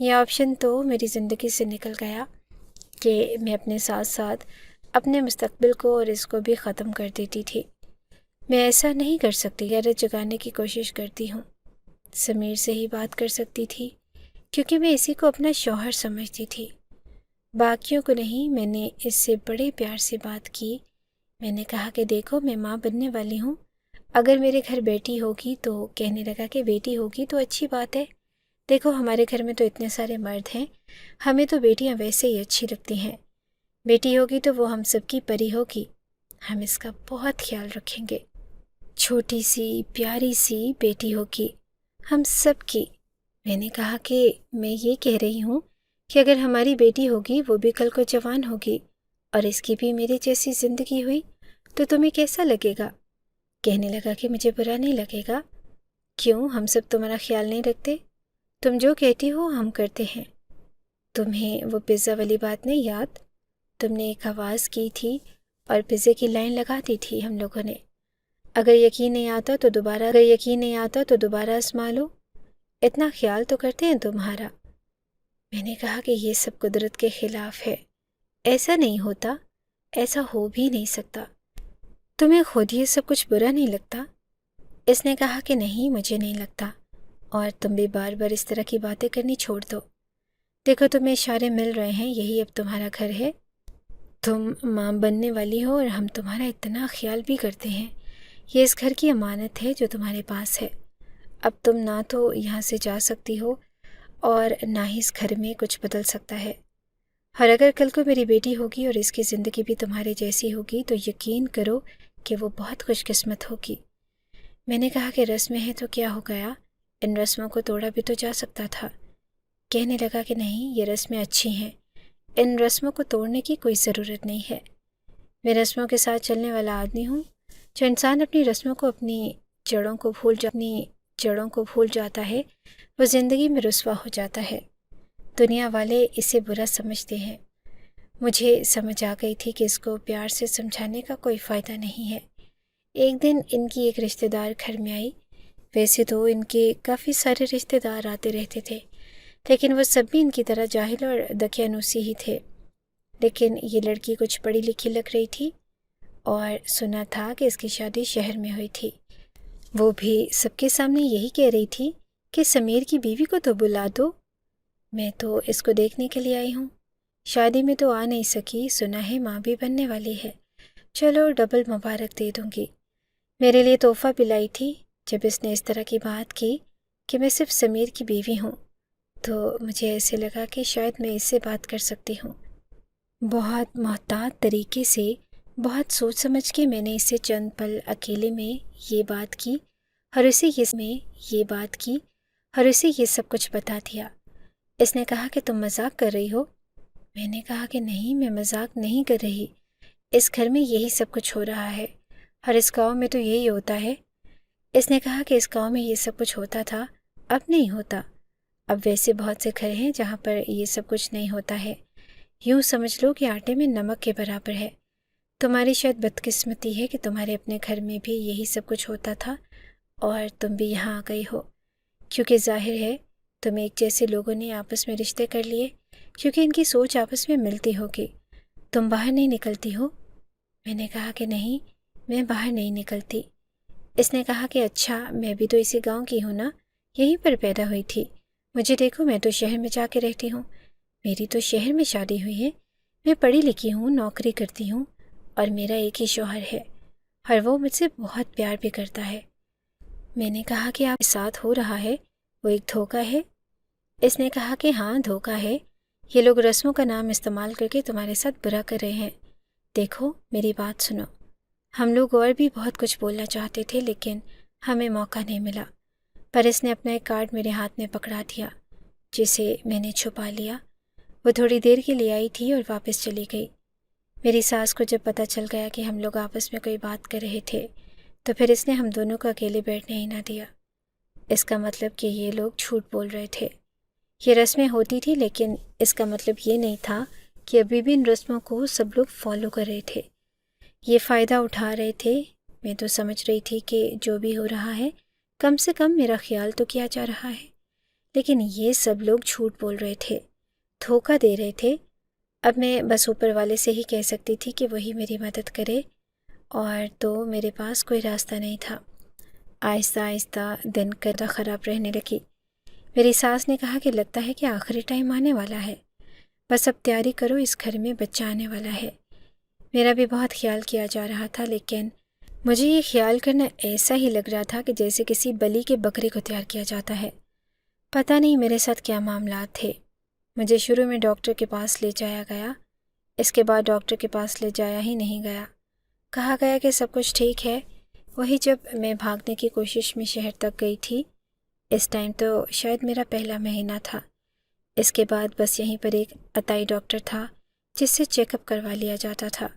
یہ آپشن تو میری زندگی سے نکل گیا کہ میں اپنے ساتھ ساتھ اپنے مستقبل کو اور اس کو بھی ختم کر دیتی تھی۔ میں ایسا نہیں کر سکتی، غیرت جگانے کی کوشش کرتی ہوں۔ سمیر سے ہی بات کر سکتی تھی، کیونکہ میں اسی کو اپنا شوہر سمجھتی تھی، باقیوں کو نہیں۔ میں نے اس سے بڑے پیار سے بات کی۔ میں نے کہا کہ دیکھو، میں ماں بننے والی ہوں، اگر میرے گھر بیٹی ہوگی تو کہنے لگا کہ بیٹی ہوگی تو اچھی بات ہے، دیکھو ہمارے گھر میں تو اتنے سارے مرد ہیں، ہمیں تو بیٹیاں ویسے ہی اچھی لگتی ہیں، بیٹی ہوگی تو وہ ہم سب کی پری ہوگی، ہم اس کا بہت خیال رکھیں گے، چھوٹی سی پیاری سی بیٹی ہوگی ہم سب کی۔ میں نے کہا کہ میں یہ کہہ رہی ہوں کہ اگر ہماری بیٹی ہوگی وہ بھی کل کو جوان ہوگی، اور اس کی بھی میری جیسی زندگی ہوئی تو تمہیں کیسا لگے گا؟ کہنے لگا کہ مجھے برا نہیں لگے گا۔ کیوں، ہم سب تمہارا خیال نہیں رکھتے؟ تم جو کہتی ہو ہم کرتے ہیں۔ تمہیں وہ پیزا والی بات نہیں یاد؟ تم نے ایک آواز کی تھی اور پیزے کی لائن لگا دی تھی ہم لوگوں نے۔ اگر یقین نہیں آتا تو دوبارہ آزما لو، اتنا خیال تو کرتے ہیں تمہارا۔ میں نے کہا کہ یہ سب قدرت کے خلاف ہے، ایسا نہیں ہوتا، ایسا ہو بھی نہیں سکتا۔ تمہیں خود یہ سب کچھ برا نہیں لگتا؟ اس نے کہا کہ نہیں، مجھے نہیں لگتا، اور تم بھی بار بار اس طرح کی باتیں کرنی چھوڑ دو۔ دیکھو تمہیں اشارے مل رہے ہیں، یہی اب تمہارا گھر ہے، تم ماں بننے والی ہو اور ہم تمہارا اتنا خیال بھی کرتے ہیں۔ یہ اس گھر کی امانت ہے جو تمہارے پاس ہے۔ اب تم نہ تو یہاں سے جا سکتی ہو اور نہ ہی اس گھر میں کچھ بدل سکتا ہے۔ اور اگر کل کو میری بیٹی ہوگی اور اس کی زندگی بھی تمہارے جیسی ہوگی تو یقین کرو کہ وہ بہت خوش قسمت ہوگی۔ میں نے کہا کہ رسمیں ہیں تو کیا ہو گیا، ان رسموں کو توڑا بھی تو جا سکتا تھا۔ کہنے لگا کہ نہیں، یہ رسمیں اچھی ہیں، ان رسموں کو توڑنے کی کوئی ضرورت نہیں ہے۔ میں رسموں کے ساتھ چلنے والا آدمی ہوں۔ جو انسان اپنی رسموں کو، اپنی جڑوں کو بھول جاتا ہے وہ زندگی میں رسوا ہو جاتا ہے۔ دنیا والے اسے برا سمجھتے ہیں۔ مجھے سمجھ آ گئی تھی کہ اس کو پیار سے سمجھانے کا کوئی فائدہ نہیں ہے۔ ایک دن ان کی ایک رشتہ دار گھر میں آئی۔ ویسے تو ان کے کافی سارے رشتہ دار آتے رہتے تھے، لیکن وہ سب بھی ان کی طرح جاہل اور دقیانوسی ہی تھے۔ لیکن یہ لڑکی کچھ پڑھی لکھی لگ رہی تھی، اور سنا تھا کہ اس کی شادی شہر میں ہوئی تھی۔ وہ بھی سب کے سامنے یہی کہہ رہی تھی کہ سمیر کی بیوی کو تو بلا دو، میں تو اس کو دیکھنے کے لیے آئی ہوں، شادی میں تو آ نہیں سکی، سنا ہے ماں بھی بننے والی ہے، چلو ڈبل مبارک دے دوں گی۔ میرے لیے تحفہ بھی لائی تھی۔ جب اس نے اس طرح کی بات کی کہ میں صرف سمیر کی بیوی ہوں تو مجھے ایسے لگا کہ شاید میں اس سے بات کر سکتی ہوں۔ بہت محتاط طریقے سے، بہت سوچ سمجھ کے میں نے اس سے چند پل اکیلے میں یہ بات کی اور اسے یہ سب کچھ بتا دیا۔ اس نے کہا کہ تم مذاق کر رہی ہو؟ میں نے کہا کہ نہیں، میں مذاق نہیں کر رہی، اس گھر میں یہی سب کچھ ہو رہا ہے، اور اس گاؤں میں تو یہی ہوتا ہے۔ اس نے کہا کہ اس گاؤں میں یہ سب کچھ ہوتا تھا، اب نہیں ہوتا۔ اب ویسے بہت سے گھر ہیں جہاں پر یہ سب کچھ نہیں ہوتا ہے، یوں سمجھ لو کہ آٹے میں نمک کے برابر ہے۔ تمہاری شاید بدقسمتی ہے کہ تمہارے اپنے گھر میں بھی یہی سب کچھ ہوتا تھا اور تم بھی یہاں آ گئی ہو، کیونکہ ظاہر ہے تم ایک جیسے لوگوں نے آپس میں رشتے کر لیے، کیونکہ ان کی سوچ آپس میں ملتی ہوگی۔ تم باہر نہیں نکلتی ہو؟ میں نے کہا کہ نہیں، میں باہر نہیں نکلتی۔ اس نے کہا کہ اچھا، میں بھی تو اسی گاؤں کی ہوں نا، یہیں پر پیدا ہوئی تھی، مجھے دیکھو میں تو شہر میں جا کے رہتی ہوں، میری تو شہر میں شادی ہوئی ہے، میں پڑھی لکھی ہوں، نوکری کرتی ہوں، اور میرا ایک ہی شوہر ہے، اور وہ مجھ سے بہت پیار بھی کرتا ہے۔ میں نے کہا کہ آپ کے ساتھ ہو رہا ہے وہ ایک دھوکہ ہے؟ اس نے کہا کہ ہاں، دھوکہ ہے، یہ لوگ رسموں کا نام استعمال کر کے تمہارے ساتھ برا کر رہے ہیں۔ دیکھو میری بات سنو، ہم لوگ اور بھی بہت کچھ بولنا چاہتے تھے لیکن ہمیں موقع نہیں ملا، پر اس نے اپنا ایک کارڈ میرے ہاتھ میں پکڑا دیا جسے میں نے چھپا لیا۔ وہ تھوڑی دیر کے لیے آئی تھی اور واپس چلی گئی۔ میری ساس کو جب پتہ چل گیا کہ ہم لوگ آپس میں کوئی بات کر رہے تھے تو پھر اس نے ہم دونوں کو اکیلے بیٹھنے ہی نہ دیا۔ اس کا مطلب کہ یہ لوگ جھوٹ بول رہے تھے، یہ رسمیں ہوتی تھی، لیکن اس کا مطلب یہ نہیں تھا کہ ابھی بھی ان رسموں کو سب لوگ فالو کر رہے تھے، یہ فائدہ اٹھا رہے تھے۔ میں تو سمجھ رہی تھی کہ جو بھی ہو رہا ہے کم سے کم میرا خیال تو کیا جا رہا ہے، لیکن یہ سب لوگ جھوٹ بول رہے تھے، دھوکہ دے رہے تھے۔ اب میں بس اوپر والے سے ہی کہہ سکتی تھی کہ وہی میری مدد کرے، اور تو میرے پاس کوئی راستہ نہیں تھا۔ آہستہ آہستہ دن کا خراب رہنے لگی۔ میری ساس نے کہا کہ لگتا ہے کہ آخری ٹائم آنے والا ہے، بس اب تیاری کرو، اس گھر میں بچہ آنے والا ہے۔ میرا بھی بہت خیال کیا جا رہا تھا، لیکن مجھے یہ خیال کرنا ایسا ہی لگ رہا تھا کہ جیسے کسی بلی کے بکرے کو تیار کیا جاتا ہے۔ پتہ نہیں میرے ساتھ کیا معاملات تھے۔ مجھے شروع میں ڈاکٹر کے پاس لے جایا گیا، اس کے بعد ڈاکٹر کے پاس لے جایا ہی نہیں گیا، کہا گیا کہ سب کچھ ٹھیک ہے۔ وہی جب میں بھاگنے کی کوشش میں شہر تک گئی تھی، اس ٹائم تو شاید میرا پہلا مہینہ تھا۔ اس کے بعد بس یہیں پر ایک عطائی ڈاکٹر تھا جس سے چیک اپ کروا لیا جاتا تھا،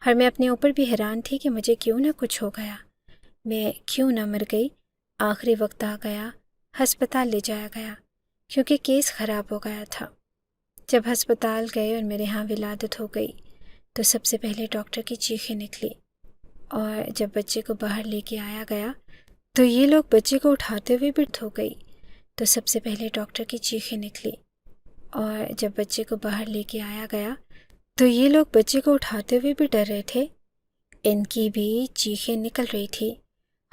اور میں اپنے اوپر بھی حیران تھی کہ مجھے کیوں نہ کچھ ہو گیا، میں کیوں نہ مر گئی۔ آخری وقت آ گیا، ہسپتال لے جایا گیا کیونکہ کیس خراب ہو گیا تھا۔ جب ہسپتال گئے اور میرے ہاں ولادت ہو گئی تو سب سے پہلے ڈاکٹر کی چیخیں نکلی، اور جب بچے کو باہر لے کے آیا گیا تو یہ لوگ بچے کو اٹھاتے ہوئے بھی ہو گئی تو سب سے پہلے ڈاکٹر کی چیخیں نکلی، اور جب بچے کو باہر لے کے آیا گیا تو یہ لوگ بچے کو اٹھاتے ہوئے بھی ڈر رہے تھے، ان کی بھی چیخیں نکل رہی تھی،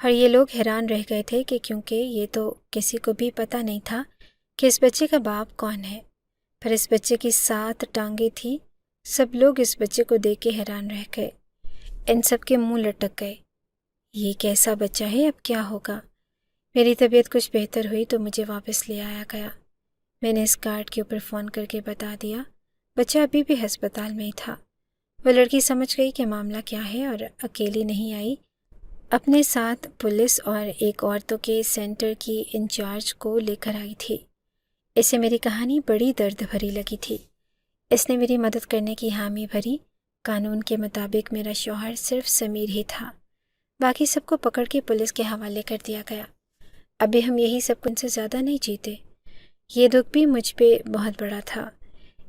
اور یہ لوگ حیران رہ گئے تھے کہ کیونکہ یہ تو کسی کو بھی پتہ نہیں تھا کہ اس بچے کا باپ کون ہے، پر اس بچے کی 7 ٹانگیں تھی۔ سب لوگ اس بچے کو دیکھ کے حیران رہ گئے، ان سب کے منہ لٹک گئے، یہ کیسا بچہ ہے، اب کیا ہوگا؟ میری طبیعت کچھ بہتر ہوئی تو مجھے واپس لے آیا گیا۔ میں نے اس کارڈ کے اوپر فون کر کے بتا دیا، بچہ ابھی بھی ہسپتال میں ہی تھا۔ وہ لڑکی سمجھ گئی کہ معاملہ کیا ہے اور اکیلی نہیں آئی، اپنے ساتھ پولیس اور ایک عورتوں کے سینٹر کی انچارج کو لے کر آئی تھی۔ اسے میری کہانی بڑی درد بھری لگی تھی، اس نے میری مدد کرنے کی حامی بھری۔ قانون کے مطابق میرا شوہر صرف سمیر ہی تھا، باقی سب کو پکڑ کے پولیس کے حوالے کر دیا گیا۔ ابھی ہم یہی سب ان سے زیادہ نہیں جیتے۔ یہ دکھ بھی مجھ پہ بہت بڑا تھا،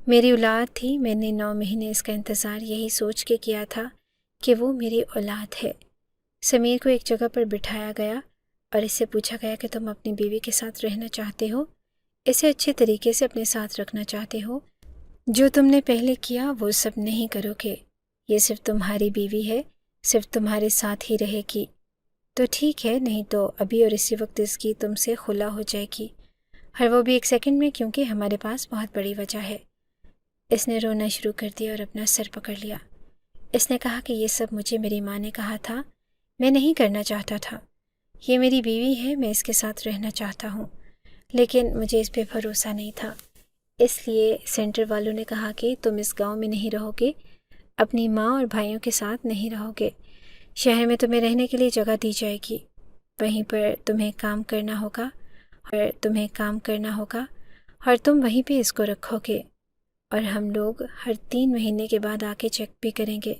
میری اولاد تھی، میں نے 9 مہینے اس کا انتظار یہی سوچ کے کیا تھا کہ وہ میری اولاد ہے۔ سمیر کو ایک جگہ پر بٹھایا گیا اور اس سے پوچھا گیا کہ تم اپنی بیوی کے ساتھ رہنا چاہتے ہو، اسے اچھے طریقے سے اپنے ساتھ رکھنا چاہتے ہو، جو تم نے پہلے کیا وہ سب نہیں کرو گے، یہ صرف تمہاری بیوی ہے، صرف تمہارے ساتھ ہی رہے گی تو ٹھیک ہے، نہیں تو ابھی اور اسی وقت اس کی تم سے خلا ہو جائے گی، اور وہ بھی 1 سیکنڈ میں، کیونکہ ہمارے پاس بہت بڑی وجہ ہے۔ اس نے رونا شروع کر دیا اور اپنا سر پکڑ لیا۔ اس نے کہا کہ یہ سب مجھے میری ماں نے کہا تھا، میں نہیں کرنا چاہتا تھا، یہ میری بیوی ہے، میں اس کے ساتھ رہنا چاہتا ہوں، لیکن مجھے اس پہ بھروسہ نہیں تھا، اس لیے سینٹر والوں نے کہا کہ تم اس گاؤں میں نہیں رہو گے، اپنی ماں اور بھائیوں کے ساتھ نہیں رہو گے، شہر میں تمہیں رہنے کے لیے جگہ دی جائے گی، وہیں پر تمہیں کام کرنا ہوگا اور تم وہیں پہ اس کو رکھو گے، اور ہم لوگ ہر 3 مہینے کے بعد آ کے چیک بھی کریں گے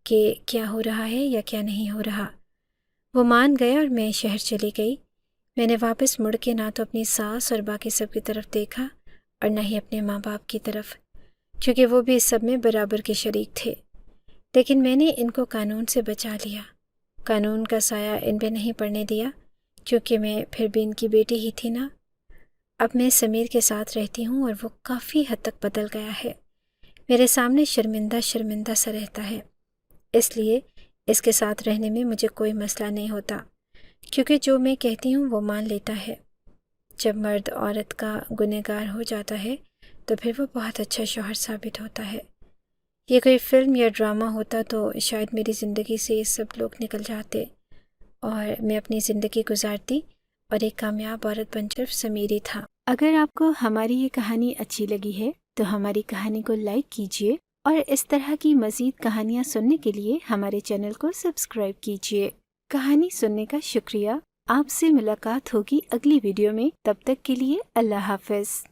کہ کیا ہو رہا ہے یا کیا نہیں ہو رہا۔ وہ مان گیا اور میں شہر چلی گئی۔ میں نے واپس مڑ کے نہ تو اپنی ساس اور باقی سب کی طرف دیکھا اور نہ ہی اپنے ماں باپ کی طرف، کیونکہ وہ بھی اس سب میں برابر کے شریک تھے، لیکن میں نے ان کو قانون سے بچا لیا، قانون کا سایہ ان پہ نہیں پڑنے دیا، کیونکہ میں پھر بھی ان کی بیٹی ہی تھی نا۔ اب میں سمیر کے ساتھ رہتی ہوں اور وہ کافی حد تک بدل گیا ہے، میرے سامنے شرمندہ سا رہتا ہے، اس لیے اس کے ساتھ رہنے میں مجھے کوئی مسئلہ نہیں ہوتا، کیونکہ جو میں کہتی ہوں وہ مان لیتا ہے۔ جب مرد عورت کا گنہگار ہو جاتا ہے تو پھر وہ بہت اچھا شوہر ثابت ہوتا ہے۔ یہ کوئی فلم یا ڈرامہ ہوتا تو شاید میری زندگی سے یہ سب لوگ نکل جاتے اور میں اپنی زندگی گزارتی اور ایک کامیاب عورت بن صرف سمیر ہی تھا۔ اگر آپ کو ہماری یہ کہانی اچھی لگی ہے تو ہماری کہانی کو لائک کیجیے، اور اس طرح کی مزید کہانیاں سننے کے لیے ہمارے چینل کو سبسکرائب کیجیے۔ کہانی سننے کا شکریہ۔ آپ سے ملاقات ہوگی اگلی ویڈیو میں، تب تک کے لیے اللہ حافظ۔